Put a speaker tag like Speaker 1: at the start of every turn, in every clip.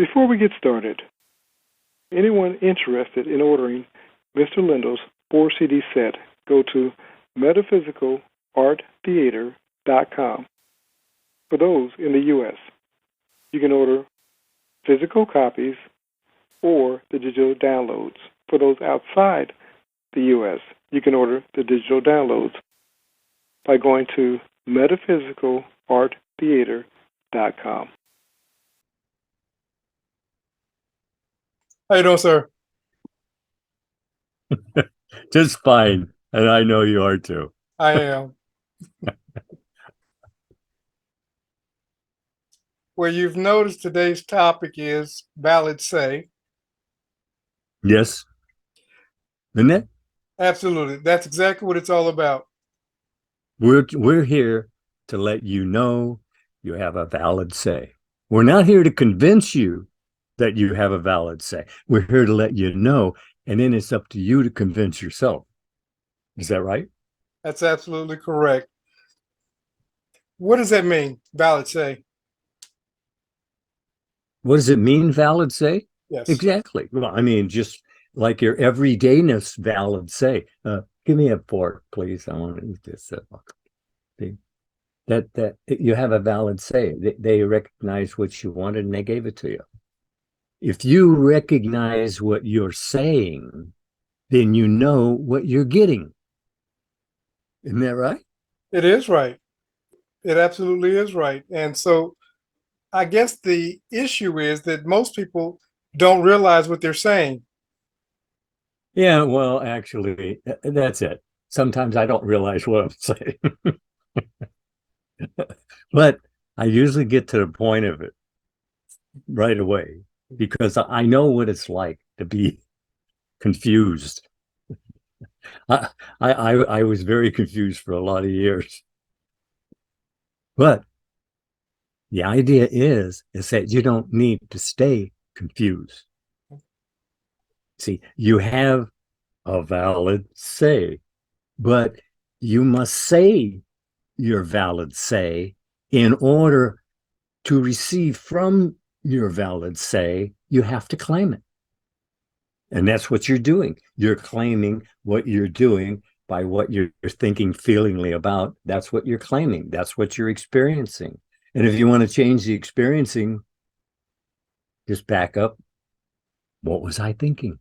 Speaker 1: Before we get started, anyone interested in ordering Mr. Lindell's 4-CD set, go to metaphysicalarttheater.com. For those in the U.S., you can order physical copies or the digital downloads. For those outside the U.S., you can order the digital downloads by going to metaphysicalarttheater.com.
Speaker 2: How you doing, sir?
Speaker 3: Just fine, and I know you are too.
Speaker 2: I am. Well, you've noticed today's topic is valid say.
Speaker 3: Yes. Isn't it?
Speaker 2: Absolutely. That's exactly what it's all about.
Speaker 3: We're here to let you know you have a valid say. We're not here to convince you that you have a valid say. We're here to let you know, and then it's up to you to convince yourself. Is that right?
Speaker 2: That's absolutely correct. What does that mean, valid say?
Speaker 3: What does it mean, valid say?
Speaker 2: Yes.
Speaker 3: Exactly. Well, I mean, just like your everydayness valid say. Give me a fork, please. I want to eat this. That you have a valid say. They recognize what you wanted and they gave it to you. If you recognize what you're saying, then you know what you're getting. Isn't that right?
Speaker 2: It is right. It absolutely is right. And so I guess the issue is that most people don't realize what they're saying.
Speaker 3: Yeah, well, actually, that's it. Sometimes I don't realize what I'm saying. But I usually get to the point of it right away because I know what it's like to be confused. I was very confused for a lot of years. But the idea is that you don't need to stay confused. See, you have a valid say, but you must say your valid say in order to receive from your valid say, you have to claim it. And that's what you're doing. You're claiming what you're doing by what you're thinking feelingly about. That's what you're claiming. That's what you're experiencing. And if you want to change the experiencing, just back up. What was I thinking?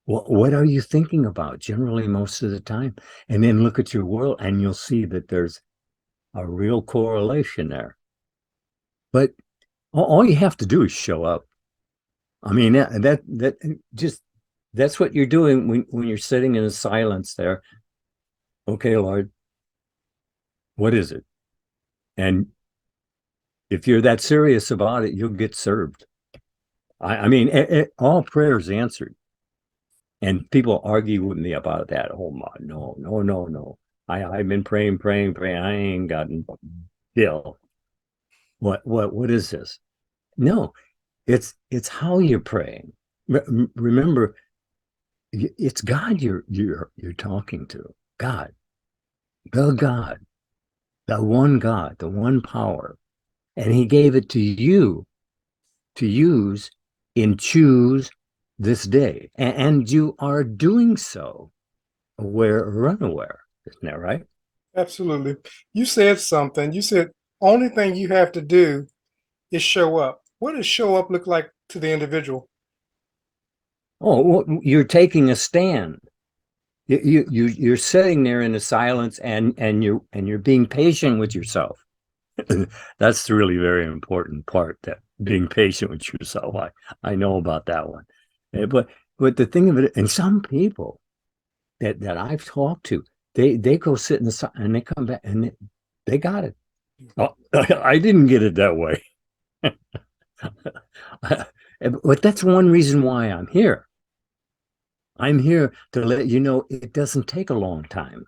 Speaker 3: What are you thinking about generally most of the time? And then look at your world and you'll see that there's a real correlation there. But all you have to do is show up. I mean, that's what you're doing when you're sitting in silence there. Okay, Lord, what is it? And if you're that serious about it, you'll get served. I mean, all prayers answered. And people argue with me about that. Oh my, no. I've been praying. I ain't gotten Bill. What is this? No, it's how you're praying. Remember, it's God you're talking to. God, the one God, the one power, and He gave it to you to use in choose this day, and you are doing so, aware or unaware. Isn't that right?
Speaker 2: Absolutely. You said something. You said only thing you have to do is show up. What does show up look like to the individual?
Speaker 3: Oh, well, you're taking a stand. You're sitting there in the silence, and you're being patient with yourself. That's the really very important part. That being patient with yourself. I know about that one. But the thing of it, and some people that I've talked to, they go sit in the sun and they come back and they got it. Oh, I didn't get it that way. But that's one reason why I'm here. I'm here to let you know it doesn't take a long time.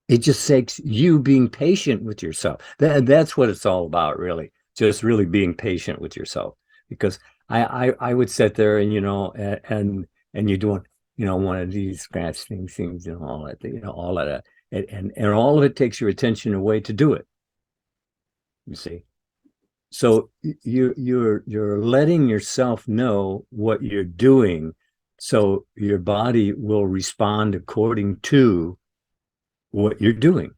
Speaker 3: It just takes you being patient with yourself. That's what it's all about, really. Just really being patient with yourself. Because I would sit there and and you're doing one of these scratch things, all that, all of that, and all of it takes your attention away to do it. You see, So you're letting yourself know what you're doing, so your body will respond according to what you're doing,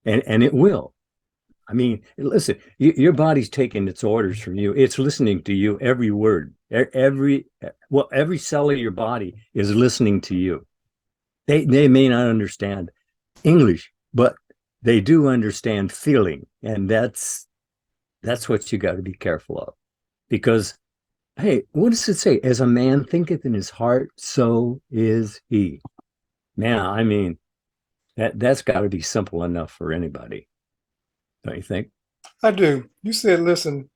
Speaker 3: and it will. I mean, listen, your body's taking its orders from you. It's listening to you every word, every cell of your body is listening to you. They may not understand English, but they do understand feeling, and that's what you got to be careful of. Because, hey, what does it say? As a man thinketh in his heart, so is he. Man, I mean, that's got to be simple enough for anybody, don't you think?
Speaker 2: I do. You said, listen,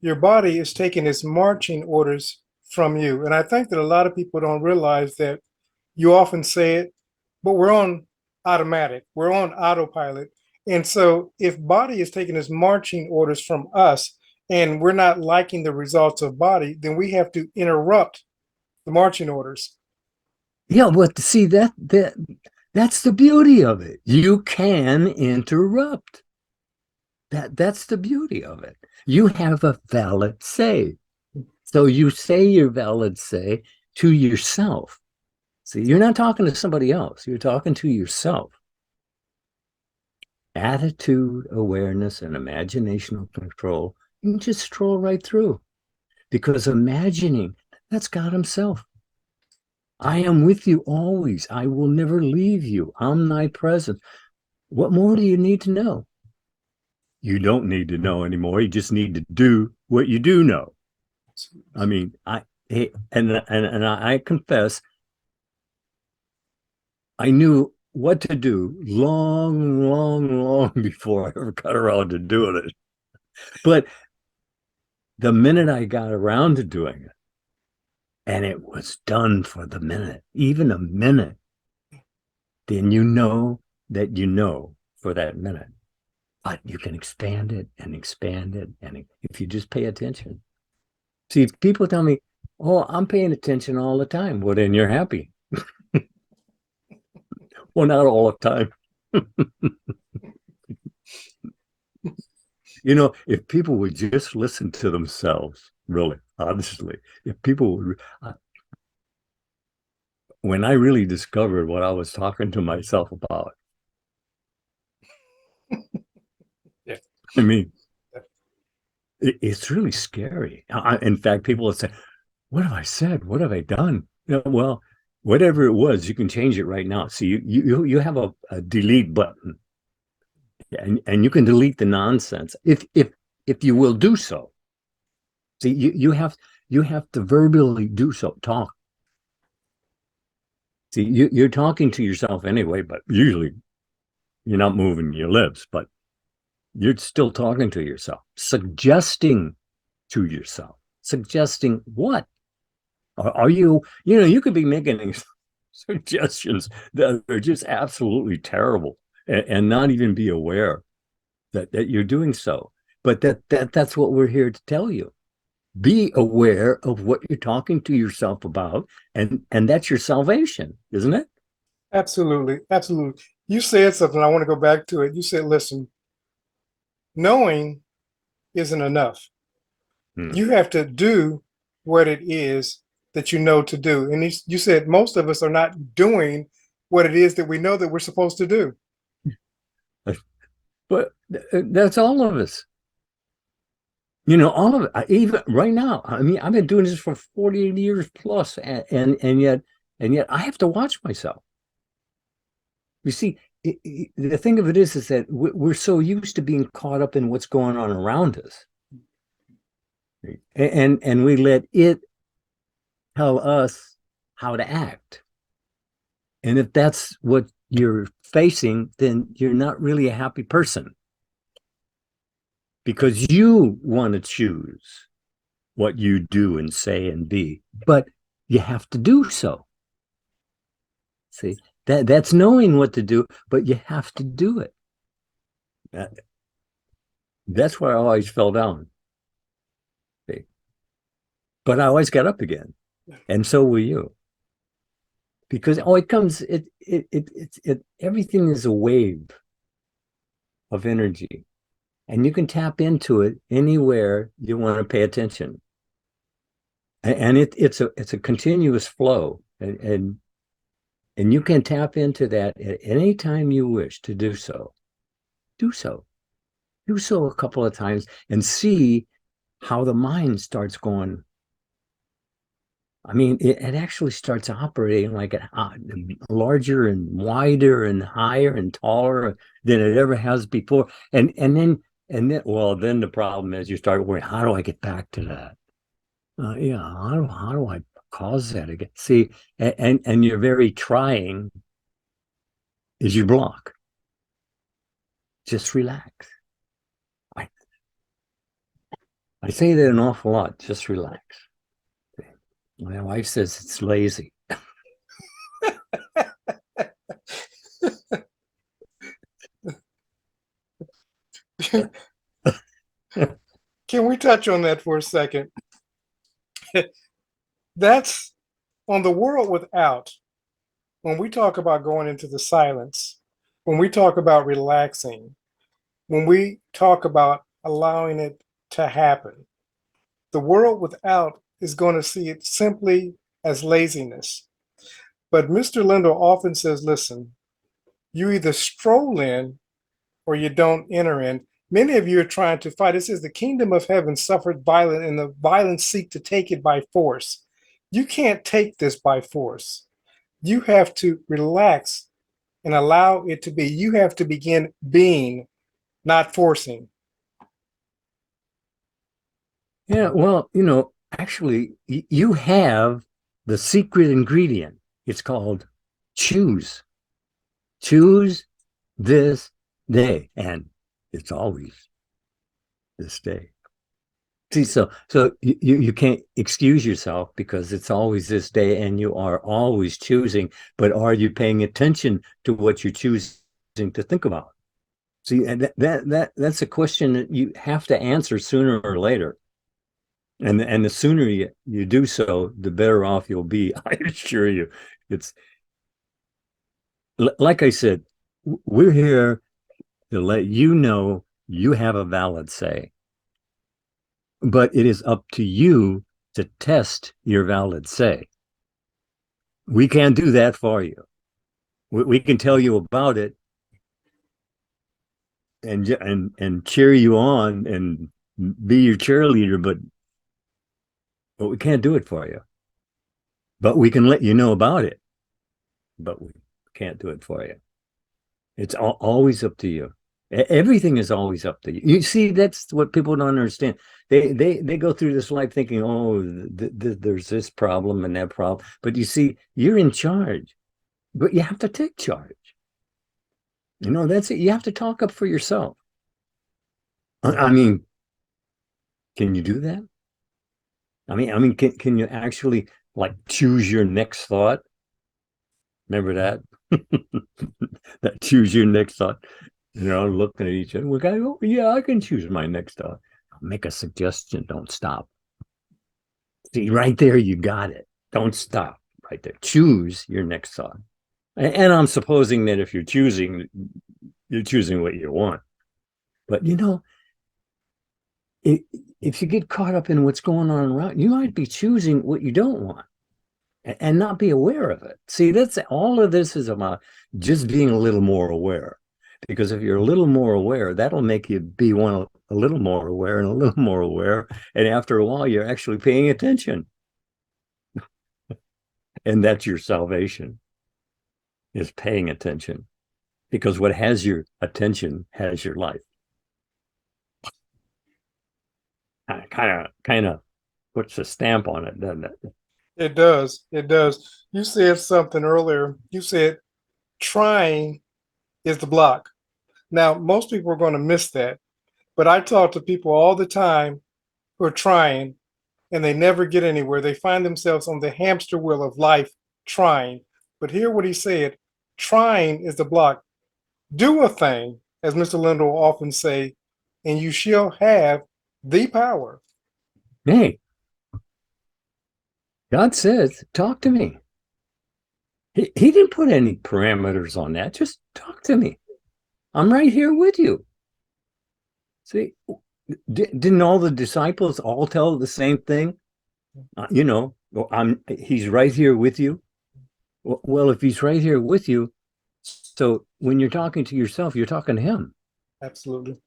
Speaker 2: your body is taking its marching orders from you. And I think that a lot of people don't realize that. You often say it, but we're on automatic, we're on autopilot. And so if body is taking its marching orders from us and we're not liking the results of body, then we have to interrupt the marching orders.
Speaker 3: Yeah, but see that's the beauty of it. You can interrupt. That's the beauty of it. You have a valid say. So you say your valid say to yourself. See, you're not talking to somebody else. You're talking to yourself. Attitude, awareness, and imaginational control, you can just stroll right through. Because imagining, that's God himself. I am with you always. I will never leave you. Omnipresent. What more do you need to know? You don't need to know anymore. You just need to do what you do know. I mean, I confess, I knew what to do long before I ever got around to doing it. But the minute I got around to doing it, and it was done for the minute, even a minute, then you know that you know for that minute. But you can expand it and expand it. And if you just pay attention. See, if people tell me, oh, I'm paying attention all the time. Well, then you're happy. Well, not all the time. You know, if people would just listen to themselves, really, honestly, if people would, when I really discovered what I was talking to myself about,
Speaker 2: Yeah.
Speaker 3: I mean, it's really scary. In fact, people would say, what have I said? What have I done? You know, well, whatever it was, you can change it right now. So you have a delete button, and you can delete the nonsense if you will do so. See, you have to verbally do so. Talk. See, you're talking to yourself anyway, but usually you're not moving your lips, but you're still talking to yourself, suggesting to yourself. Suggesting what? Are you, you could be making suggestions that are just absolutely terrible and not even be aware that you're doing so. But that's what we're here to tell you. Be aware of what you're talking to yourself about, and that's your salvation, isn't it?
Speaker 2: Absolutely. Absolutely. You said something. I want to go back to it. You said, listen, knowing isn't enough. You have to do what it is that you know to do. And you said most of us are not doing what it is that we know that we're supposed to do.
Speaker 3: But that's all of us. All of it. Even right now, I mean, I've been doing this for 40 years plus, and yet I have to watch myself. You see, the thing of it is that we're so used to being caught up in what's going on around us, and we let it tell us how to act. And if that's what you're facing, then you're not really a happy person, because you want to choose what you do and say and be, but you have to do so. See, that's knowing what to do, but you have to do it. That's where I always fell down. See? But I always got up again, and so will you. Because everything is a wave of energy. and you can tap into it anywhere you want to pay attention. And it's a continuous flow, and you can tap into that at any time you wish to do so. Do so. Do so a couple of times and see how the mind starts going. I mean, it actually starts operating like a larger and wider and higher and taller than it ever has before. And then the problem is you start worrying, how do I get back to that? How do I cause that again? See, and your very trying is your block. Just relax. I say that an awful lot. Just relax. My wife says it's lazy.
Speaker 2: Can we touch on that for a second? That's on the world without. When we talk about going into the silence, when we talk about relaxing, when we talk about allowing it to happen, the world without is going to see it simply as laziness. But Mr. Lindell often says, listen, you either stroll in or you don't enter in. Many of you are trying to fight. It says the kingdom of heaven suffered violence, and the violent seek to take it by force. You can't take this by force. You have to relax and allow it to be. You have to begin being, not forcing.
Speaker 3: Yeah, well, actually, you have the secret ingredient. It's called choose. Choose this day, and it's always this day. See, so you can't excuse yourself because it's always this day, and you are always choosing. But are you paying attention to what you're choosing to think about? See, and that's a question that you have to answer sooner or later. And the sooner you do so, the better off you'll be. I assure you. It's like I said, we're here to let you know you have a valid say. But it is up to you to test your valid say. We can't do that for you. We can tell you about it and cheer you on and be your cheerleader, but we can't do it for you. But we can let you know about it, but we can't do it for you. It's always up to you. Everything is always up to you. You see, that's what people don't understand. They go through this life thinking, oh, there's this problem and that problem. But you see, you're in charge, but you have to take charge. That's it. You have to talk up for yourself. I mean, can you do that? I mean, can you actually like choose your next thought? Remember that? That choose your next thought. Looking at each other. We go, oh, yeah, I can choose my next thought. Make a suggestion. Don't stop. See, right there, you got it. Don't stop. Right there. Choose your next thought. And I'm supposing that if you're choosing what you want. But if you get caught up in what's going on around, you might be choosing what you don't want and not be aware of it. See, that's all of this is about just being a little more aware. Because if you're a little more aware, that'll make you be a little more aware and a little more aware. And after a while, you're actually paying attention. And that's your salvation, is paying attention. Because what has your attention has your life. Kind of puts a stamp on it, doesn't it?
Speaker 2: It does. It does. You said something earlier. You said trying is the block. Now, most people are going to miss that, but I talk to people all the time who are trying and they never get anywhere. They find themselves on the hamster wheel of life trying. But hear what he said, trying is the block. Do a thing, as Mr. Lindell will often say, and you shall have the power.
Speaker 3: Hey, God says, talk to me. He didn't put any parameters on that. Just talk to me. I'm right here with you. See, didn't all the disciples all tell the same thing? He's right here with you. Well, if he's right here with you, so when you're talking to yourself, you're talking to him.
Speaker 2: Absolutely.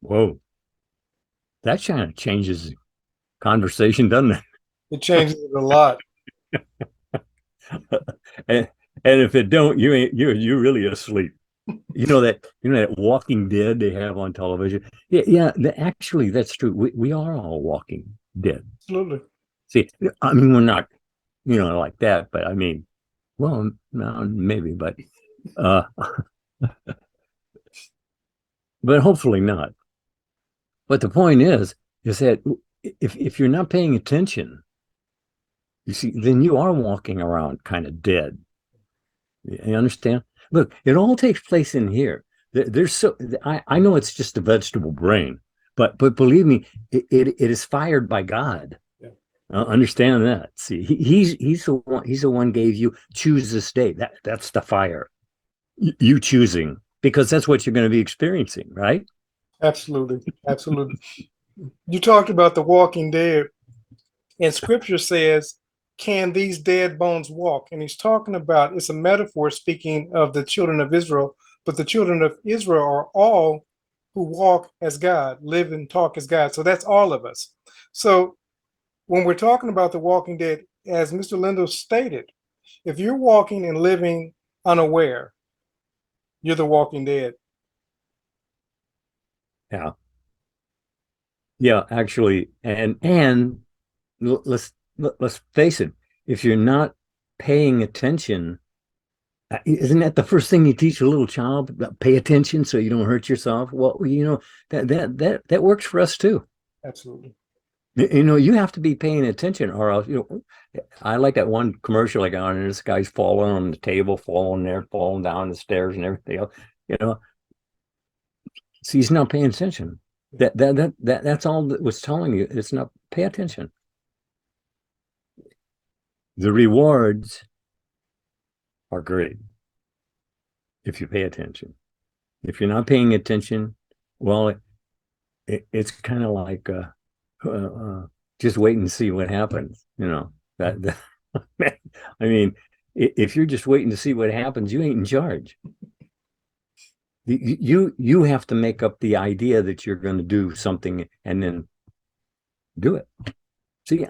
Speaker 3: Whoa, that kind of changes conversation, doesn't it?
Speaker 2: It changes it a lot.
Speaker 3: and, and if it don't, you're really asleep. That Walking Dead they have on television. Yeah. Actually, that's true. We are all walking dead.
Speaker 2: Absolutely.
Speaker 3: See, I mean, we're not, like that, but I mean, well, no, maybe, but but hopefully not. But the point is that if you're not paying attention, you see, then you are walking around kind of dead. You understand? Look, it all takes place in here. I know it's just a vegetable brain, but believe me, it is fired by God.
Speaker 2: Yeah.
Speaker 3: Understand that. See, he's the one gave you choose this day. That's the fire. You choosing, because that's what you're going to be experiencing, right?
Speaker 2: Absolutely. Absolutely. You talked about the walking dead, and scripture says, can these dead bones walk? And he's talking about, it's a metaphor speaking of the children of Israel, but the children of Israel are all who walk as God, live and talk as God. So that's all of us. So when we're talking about the walking dead, as Mr. Lindell stated, if you're walking and living unaware, you're the walking dead.
Speaker 3: Yeah. Yeah, actually, and let's face it, if you're not paying attention, isn't that the first thing you teach a little child? Pay attention so you don't hurt yourself. Well, that works for us too.
Speaker 2: Absolutely.
Speaker 3: You have to be paying attention, or else, I like that one commercial I got on, and this guy's falling on the table, falling down the stairs and everything else. See, he's not paying attention. That's all that was telling you. It's not, pay attention. The rewards are great if you pay attention. If you're not paying attention, well, it's kind of like just wait and see what happens. That I mean, if you're just waiting to see what happens, you ain't in charge. You have to make up the idea that you're going to do something and then do it. See,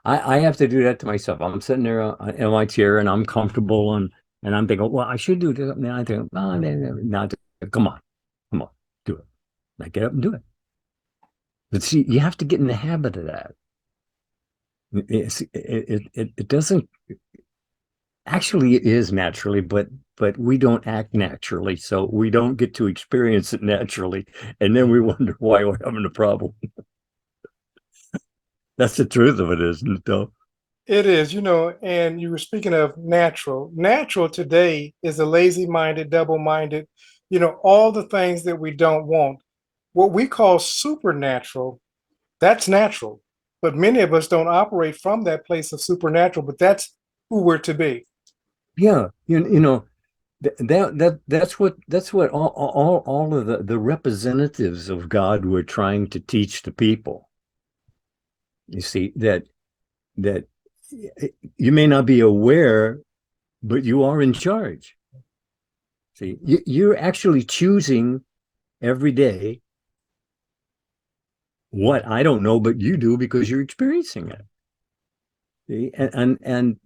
Speaker 3: I have to do that to myself. I'm sitting there in my chair and I'm comfortable and I'm thinking, well, I should do this. And I think, oh, not come on, do it. I get up and do it. But see, you have to get in the habit of that. It doesn't actually, it is naturally, but we don't act naturally, so we don't get to experience it naturally, and then we wonder why we're having a problem. That's the truth of it, isn't it, though?
Speaker 2: It is, and you were speaking of natural. Natural today is a lazy-minded, double-minded, all the things that we don't want. What we call supernatural, that's natural. But many of us don't operate from that place of supernatural, but that's who we're to be.
Speaker 3: Yeah, that's what all of the representatives of God were trying to teach the people. You see, that you may not be aware, but you are in charge. See, you're actually choosing every day what I don't know, but you do because you're experiencing it. See? And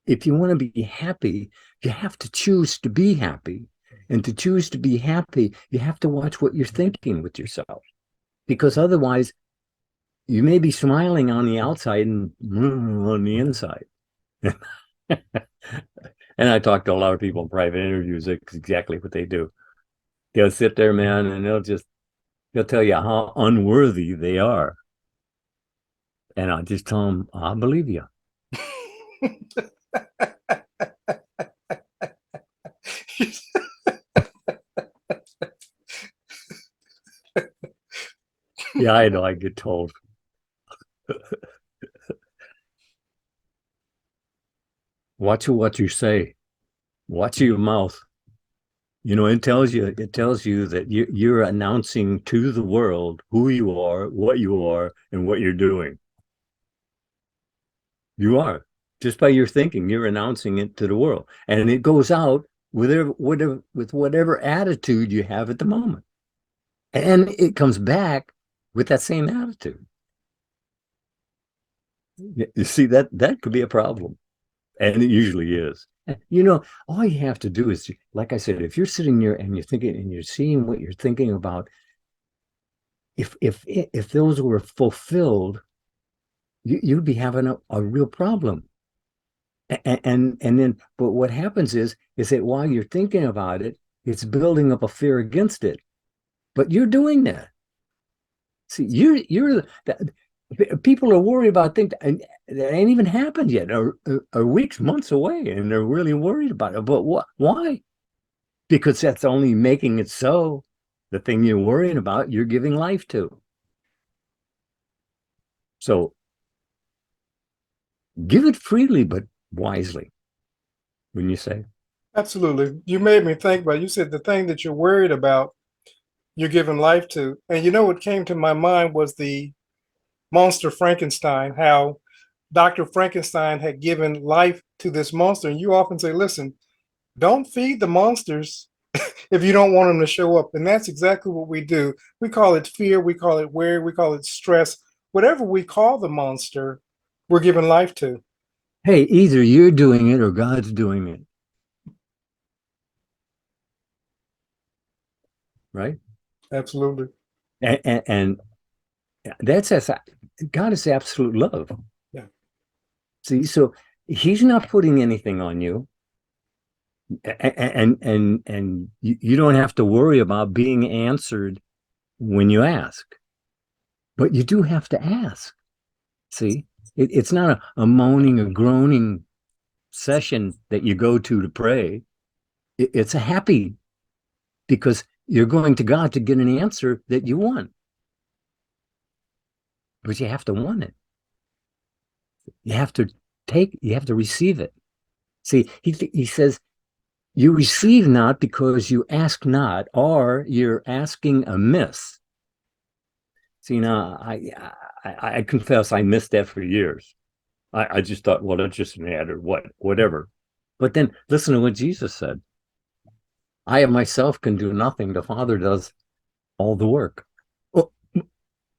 Speaker 3: if you want to be happy, you have to choose to be happy. And to choose to be happy, you have to watch what you're thinking with yourself. Because otherwise, you may be smiling on the outside and on the inside. And I talk to a lot of people in private interviews. That's exactly what they do. They'll sit there, man, and they'll tell you how unworthy they are. And I just tell them, I believe you. Yeah, I know, I get told. Watch what you say. Watch your mouth. it tells you that you're announcing to the world who you are, and what you're doing. You are. Just by your thinking, you're announcing it to the world. And it goes out with whatever attitude you have at the moment. And it comes back with that same attitude. You see, that could be a problem. And it usually is. All you have to do is, like I said, if you're sitting there and you're thinking and you're seeing what you're thinking about, if those were fulfilled, you'd be having a real problem. And then, but what happens is that while you're thinking about it, it's building up a fear against it. But you're doing that. See, people are worried about things that ain't even happened yet, or weeks, months away, and they're really worried about it. But what? Why? Because that's only making it so. The thing you're worrying about, you're giving life to. So give it freely, but wisely. When you say,
Speaker 2: Absolutely. You made me think about, you said the thing that you're worried about, you're giving life to. And what came to my mind was the monster Frankenstein, how Dr. Frankenstein had given life to this monster. And you often say, listen, don't feed the monsters if you don't want them to show up. And that's exactly what we do. We call it fear, we call it worry, we call it stress. Whatever we call the monster, we're giving life to.
Speaker 3: hey, either you're doing it or God's doing it. Right?
Speaker 2: Absolutely.
Speaker 3: And that's God is absolute love.
Speaker 2: Yeah.
Speaker 3: See, so he's not putting anything on you. And you don't have to worry about being answered when you ask. But you do have to ask. See, it's not a moaning or groaning session that you go to pray. It's a happy, because you're going to God to get an answer that you want. But you have to want it. You have to receive it. See, he says, you receive not because you ask not, or you're asking amiss. See, now, I confess I missed that for years. I just thought, well, that's just an ad or whatever. But then listen to what Jesus said. I myself can do nothing. The Father does all the work.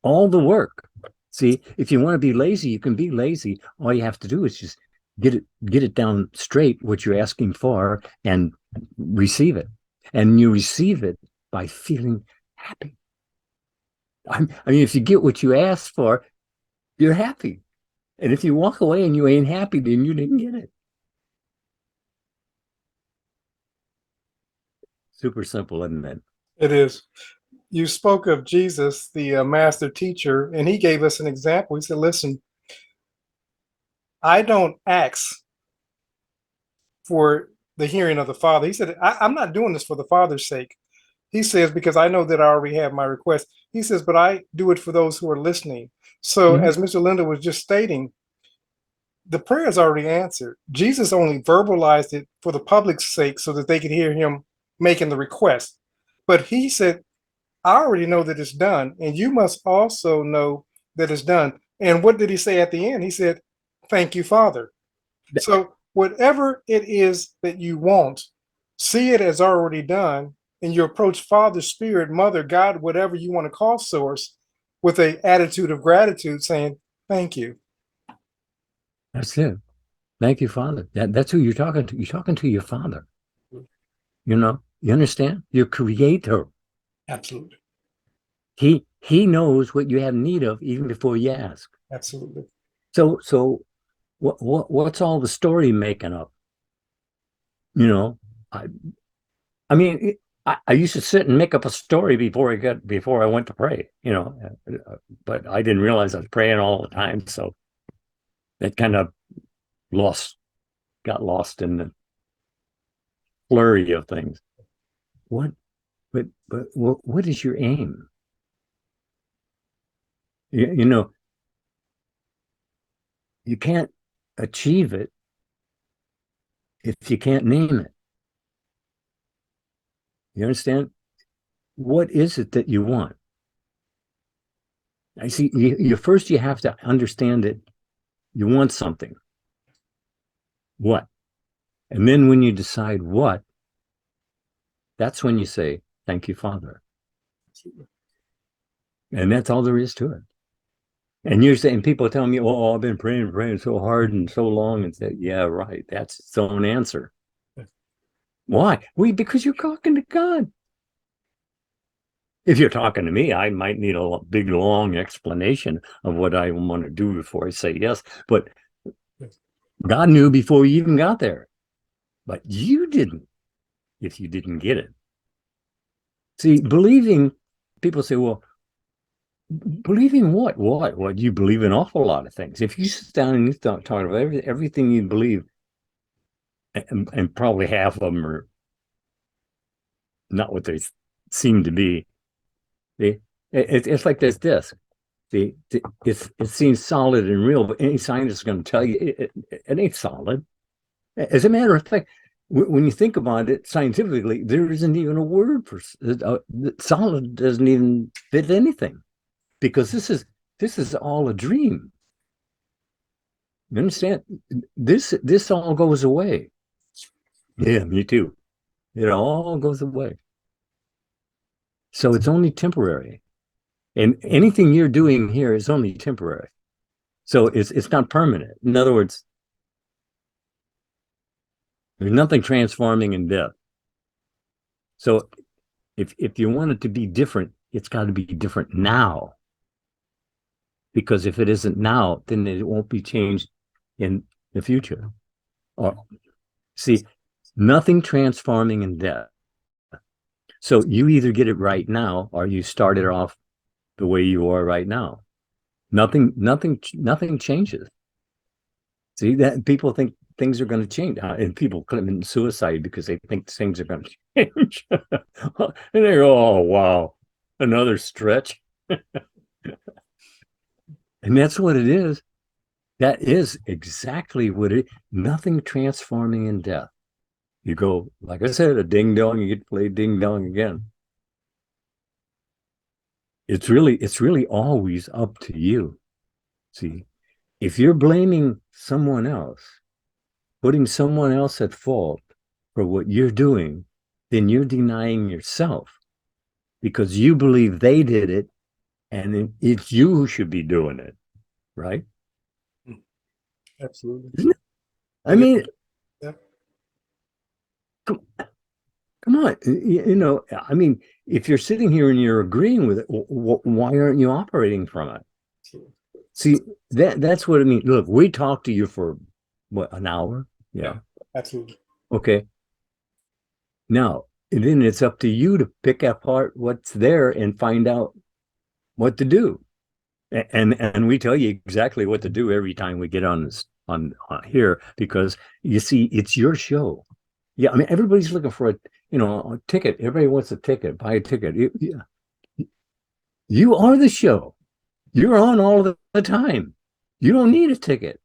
Speaker 3: All the work. See, if you want to be lazy, you can be lazy. All you have to do is just get it down straight, what you're asking for, and receive it. And you receive it by feeling happy. I mean, if you get what you asked for, you're happy. And if you walk away and you ain't happy, then you didn't get it. Super simple, isn't it?
Speaker 2: It is. You spoke of Jesus, the master teacher, and he gave us an example. He said, listen, I don't ask for the hearing of the Father. He said, I'm not doing this for the Father's sake. He says, because I know that I already have my request. He says, but I do it for those who are listening. So as Mr. Linda was just stating, the prayer is already answered. Jesus only verbalized it for the public's sake so that they could hear him making the request. But he said, I already know that it's done, and you must also know that it's done. And what did he say at the end? He said, thank you, Father. So whatever it is that you want, see it as already done, and you approach Father, Spirit, Mother, God, whatever you want to call source, with an attitude of gratitude, saying, thank you.
Speaker 3: That's it. Thank you, Father. That's who you're talking to. You're talking to your Father. You understand? Your Creator.
Speaker 2: Absolutely.
Speaker 3: He knows what you have need of even before you ask.
Speaker 2: Absolutely.
Speaker 3: So what's all the story making up? I mean, I used to sit and make up a story before I went to pray, but I didn't realize I was praying all the time. So that kind of got lost in the flurry of things. But what is your aim? You can't achieve it if you can't name it. You understand? What is it that you want? I see. You first you have to understand it. You want something. What? And then when you decide what, that's when you say, "Thank you, Father." And that's all there is to it. And you're saying, people tell me, "Oh, I've been praying so hard and so long," and say, "Yeah, right. That's its own answer." Why? Because you're talking to God. If you're talking to me, I might need a big, long explanation of what I want to do before I say yes. But God knew before you even got there. But you didn't, if you didn't get it. See, believing, people say, well, believing what? What? You believe an awful lot of things. If you sit down and you talk about everything you believe, and probably half of them are not what they seem to be. It's like this disc. It seems solid and real, but any scientist is going to tell you it ain't solid. As a matter of fact, when you think about it scientifically, there isn't even a word for solid. Doesn't even fit anything, because this is all a dream. You understand? This all goes away. Yeah, me too. It all goes away. So it's only temporary. And anything you're doing here is only temporary. So it's not permanent. In other words, there's nothing transforming in death. So if you want it to be different, it's got to be different now. Because if it isn't now, then it won't be changed in the future. Or see, nothing transforming in death. So you either get it right now, or you start it off the way you are right now. Nothing changes. See, that people think things are going to change, and people commit suicide because they think things are going to change. And they go, "Oh, wow, another stretch." And that's what it is. That is exactly what it is. Nothing transforming in death. You go, like I said, a ding dong, you get to play ding dong again. It's really always up to you. See, if you're blaming someone else, putting someone else at fault for what you're doing, then you're denying yourself, because you believe they did it and it's you who should be doing it, right?
Speaker 2: Absolutely.
Speaker 3: I mean,
Speaker 2: yeah.
Speaker 3: come on, I mean, if you're sitting here and you're agreeing with it, why aren't you operating from it? See, that's what I mean. Look, we talked to you for what, an hour? Yeah.
Speaker 2: Absolutely.
Speaker 3: Okay. Now, then it's up to you to pick apart what's there and find out what to do. And we tell you exactly what to do every time we get on this on here, because you see, it's your show. Yeah, I mean, everybody's looking for a ticket. Everybody wants a ticket. Buy a ticket. You are the show. You're on all the time. You don't need a ticket.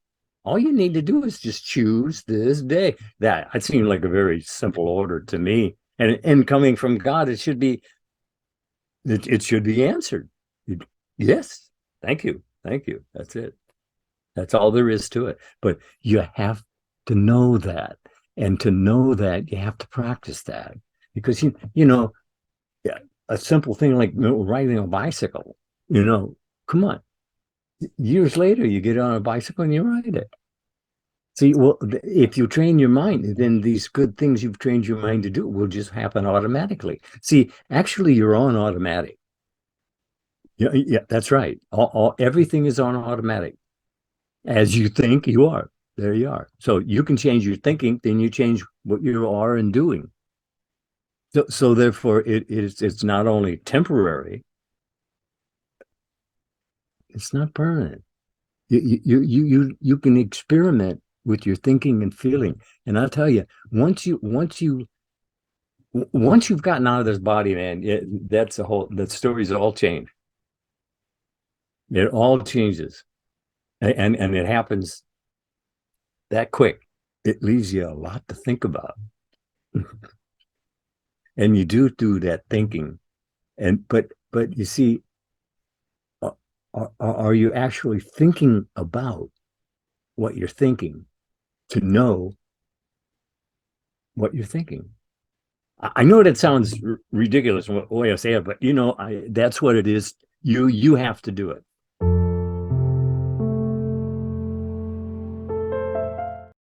Speaker 3: All you need to do is just choose this day. That seemed like a very simple order to me. And coming from God, it should be answered. Yes. Thank you. That's it. That's all there is to it. But you have to know that. And to know that, you have to practice that. Because, a simple thing like riding a bicycle, come on. Years later, you get on a bicycle and you ride it. See, well, if you train your mind, then these good things you've trained your mind to do will just happen automatically. See, actually, you're on automatic. Yeah, that's right. Everything is on automatic. As you think, you are. There you are. So you can change your thinking, then you change what you are and doing. So therefore, it's not only temporary, it's not permanent. You can experiment with your thinking and feeling, and I'll tell you, once you've gotten out of this body, man, the stories all change. It all changes, and it happens that quick. It leaves you a lot to think about. And you do that thinking. But you see, are you actually thinking about what you're thinking to know what you're thinking? I know that sounds ridiculous the way I say it, but that's what it is. You have to do it.